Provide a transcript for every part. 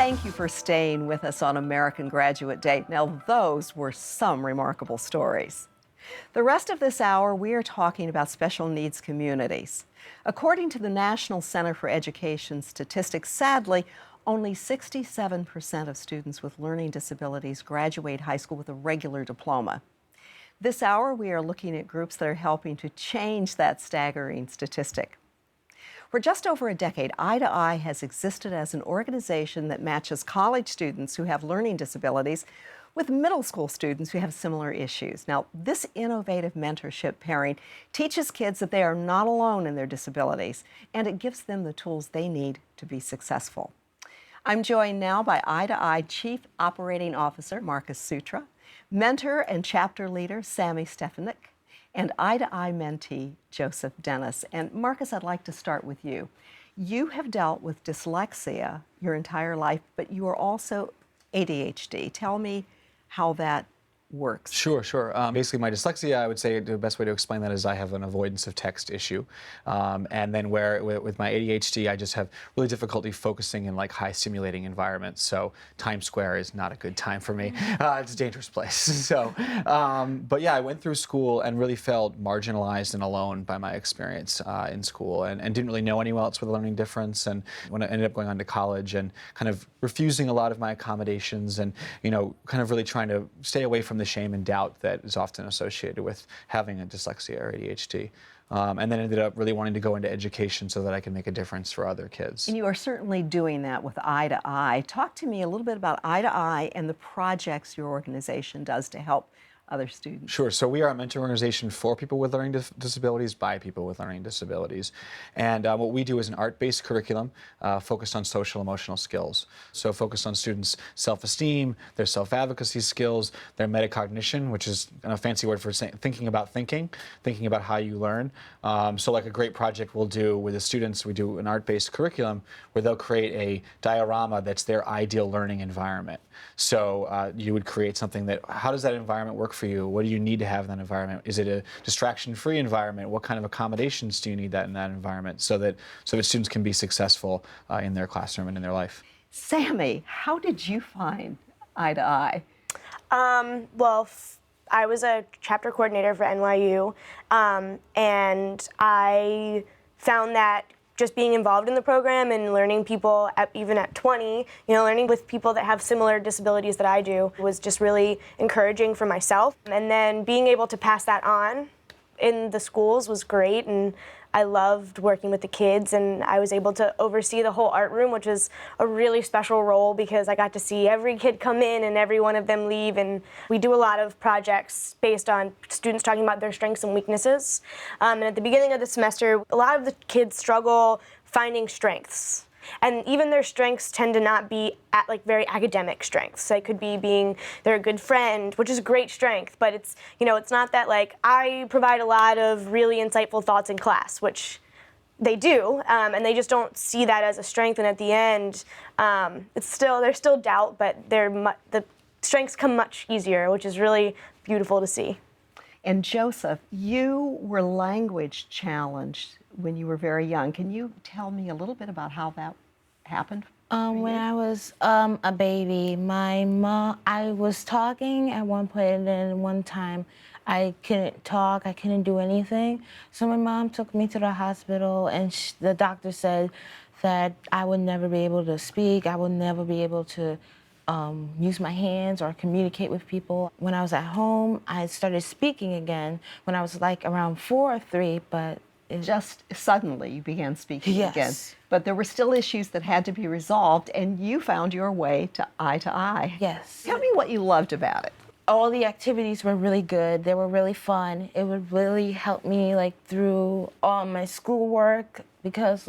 Thank you for staying with us on American Graduate Day. Now, those were some remarkable stories. The rest of this hour, we are talking about special needs communities. According to the National Center for Education Statistics, sadly, only 67% of students with learning disabilities graduate high school with a regular diploma. This hour, we are looking at groups that are helping to change that staggering statistic. For just over a decade, Eye to Eye has existed as an organization that matches college students who have learning disabilities with middle school students who have similar issues. Now, this innovative mentorship pairing teaches kids that they are not alone in their disabilities, and it gives them the tools they need to be successful. I'm joined now by Eye to Eye Chief Operating Officer Marcus Soutra, mentor and chapter leader Samie Stefanik, and Eye to Eye mentee Joseph Dennis. And Marcus, I'd like to start with you. You have dealt with dyslexia your entire life, but you are also ADHD. Tell me how that works. Sure. Basically, my dyslexia, I would say the best way to explain that is I have an avoidance of text issue. And then with my ADHD, I just have really difficulty focusing in like high stimulating environments. So Times Square is not a good time for me. It's a dangerous place. So, but yeah, I went through school and really felt marginalized and alone by my experience in school and didn't really know anyone else with a learning difference. And when I ended up going on to college and kind of refusing a lot of my accommodations and, kind of really trying to stay away from the shame and doubt that is often associated with having a dyslexia or ADHD. And then ended up really wanting to go into education so that I can make a difference for other kids. And you are certainly doing that with Eye to Eye. Talk to me a little bit about Eye to Eye and the projects your organization does to help other students. Sure. So we are a mentor organization for people with learning disabilities by people with learning disabilities. And what we do is an art-based curriculum focused on social emotional skills. So focused on students' self-esteem, their self-advocacy skills, their metacognition, which is a fancy word for thinking about how you learn. So like a great project we'll do with the students, we do an art-based curriculum where they'll create a diorama that's their ideal learning environment. So you would create something that, how does that environment work for you? What do you need to have in that environment? Is it a distraction-free environment? What kind of accommodations do you need in that environment so that students can be successful in their classroom and in their life? Samie, how did you find Eye to Eye? I was a chapter coordinator for NYU, and I found that just being involved in the program and learning people, even at 20, learning with people that have similar disabilities that I do was just really encouraging for myself. And then being able to pass that on in the schools was great, and I loved working with the kids, and I was able to oversee the whole art room, which was a really special role because I got to see every kid come in and every one of them leave, and we do a lot of projects based on students talking about their strengths and weaknesses. And at the beginning of the semester, a lot of the kids struggle finding strengths. And even their strengths tend to not be very academic strengths. It could be they're a good friend, which is a great strength, but it's not that I provide a lot of really insightful thoughts in class, which they do, and they just don't see that as a strength. And at the end, there's still doubt, but the strengths come much easier, which is really beautiful to see. And Joseph, you were language challenged when you were very young. Can you tell me a little bit about how that happened? When I was a baby, I was talking at one point, and then one time I couldn't talk, I couldn't do anything. So my mom took me to the hospital, and the doctor said that I would never be able to speak, I would never be able to use my hands or communicate with people. When I was at home, I started speaking again when I was around 4 or 3, but just suddenly you began speaking yes. again. But there were still issues that had to be resolved, and you found your way to Eye. Yes. Tell me what you loved about it. All the activities were really good. They were really fun. It would really help me through all my schoolwork because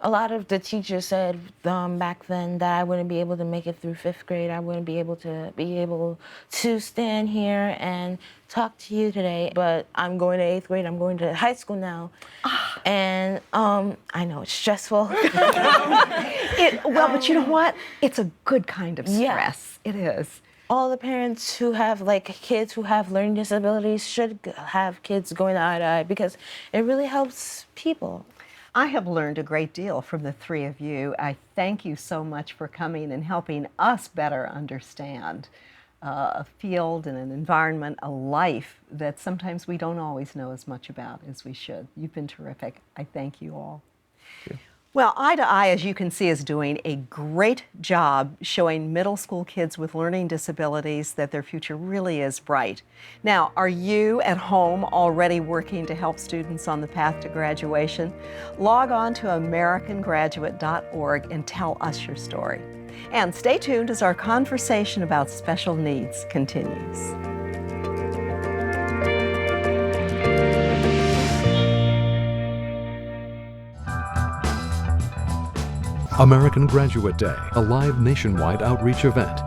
a lot of the teachers said back then that I wouldn't be able to make it through 5th grade. I wouldn't be able to stand here and talk to you today. But I'm going to 8th grade. I'm going to high school now. And I know it's stressful. But you know what? It's a good kind of stress. Yeah. It is. All the parents who have kids who have learning disabilities should have kids going to Eye to Eye because it really helps people. I have learned a great deal from the three of you. I thank you so much for coming and helping us better understand a field and an environment, a life that sometimes we don't always know as much about as we should. You've been terrific. I thank you all. Thank you. Well, Eye to Eye, as you can see, is doing a great job showing middle school kids with learning disabilities that their future really is bright. Now, are you at home already working to help students on the path to graduation? Log on to AmericanGraduate.org and tell us your story. And stay tuned as our conversation about special needs continues. American Graduate Day, a live nationwide outreach event.